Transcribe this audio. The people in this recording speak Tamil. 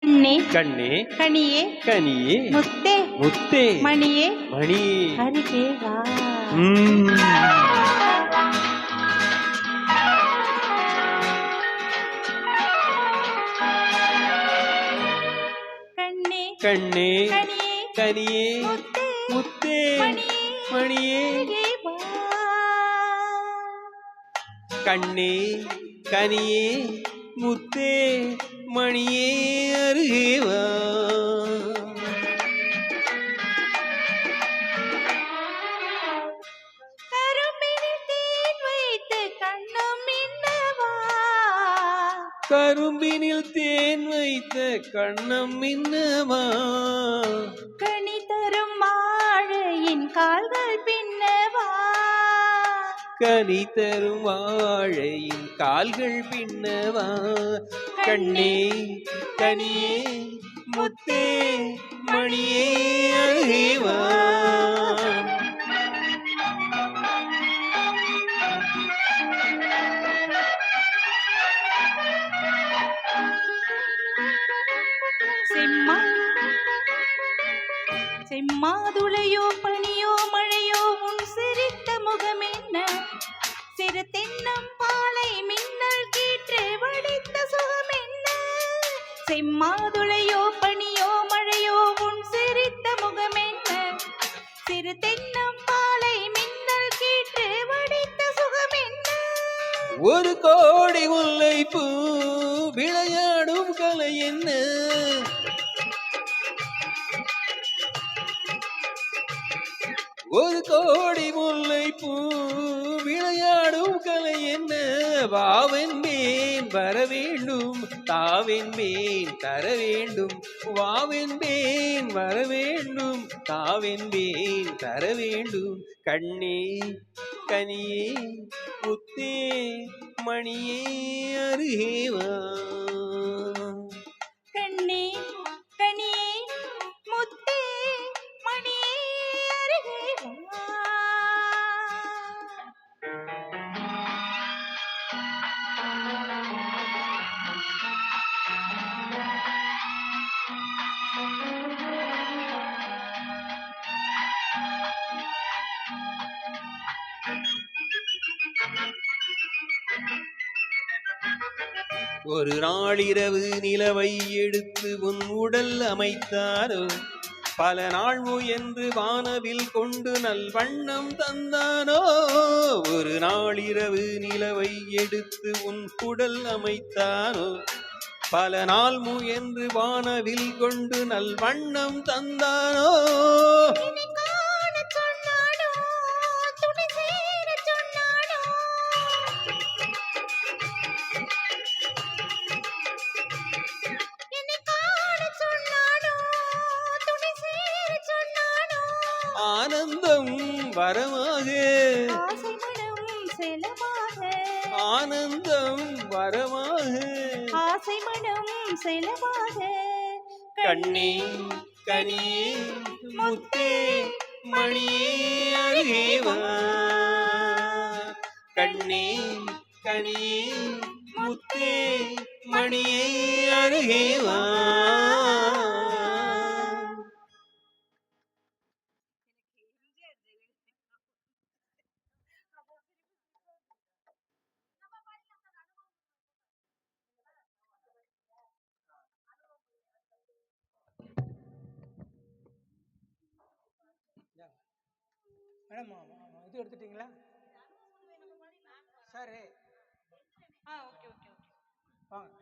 கண்ணே கண்ணே கனியே கனியே முத்தே முத்தே மணியே மணியே அருகே வா. கண்ணே கண்ணே கனியே கனியே முத்தே முத்தே மணியே அருகே வா. கண்ணே கனியே முத்தே மணியே அருகே வா. கரும்பினில் தேன் வைத்த கண்ணம் மின்னவா. கனி தரும் வாழையின் கால்கள் பின்னவா. கனி தரும் வாழையின் கால்கள் பின்னவா. கண்ணே கனியே முத்தே மணியே அருகே வா. செம்மாதுளையோ பனியோ மழையோ உன் சிரித்த முகம் என்ன. சிறு தென்னம் பாலை மின்னல் கீற்று வடித்த சுகம் என்ன. செம்மாதுளையோ பனியோ மழையோ உன் சிரித்த முகம் என்ன. சிறு தென்னம் பாலை மின்னல் கீற்று வடித்த சுகம் என்ன. ஒரு கோடி முல்லை பூ விளையாடும் கலை என்ன. ஒரு கோடி முல்லை பூ விளையாடும் கலை என்ன. வாவென்பேன் வர வேண்டும் தாவென்பேன் தர வேண்டும். வாவென்பேன் வர வேண்டும் தாவென்பேன் தர வேண்டும். கண்ணே கனியே முத்தே மணியே அருகே வா. கண்ணே கனியே முத்தே மணியே அருகே வா. ஒரு நாளிரவு நிலவை எடுத்து உன் உடல் அமைத்தாரோ. பல நாள் முயன்று வானவில் கொண்டு நல் வண்ணம் தந்தானோ. ஒரு நாளிரவு நிலவை எடுத்து உன் உடல் அமைத்தானோ. பல நாள் முயன்று வானவில் கொண்டு நல் வண்ணம் தந்தானோ. ஆனந்தம் வரமாக ஆனந்தம் வரமாக ஆசை மனம் செலவாக. கண்ணே கனியே முத்தே மணியே அருகே வா. கண்ணே கனியே முத்தே மணியே அருகே வா. மேடம் இது எடுத்துட்டீங்களா? சரி ஓகே ஓகே ஓகே வாங்க.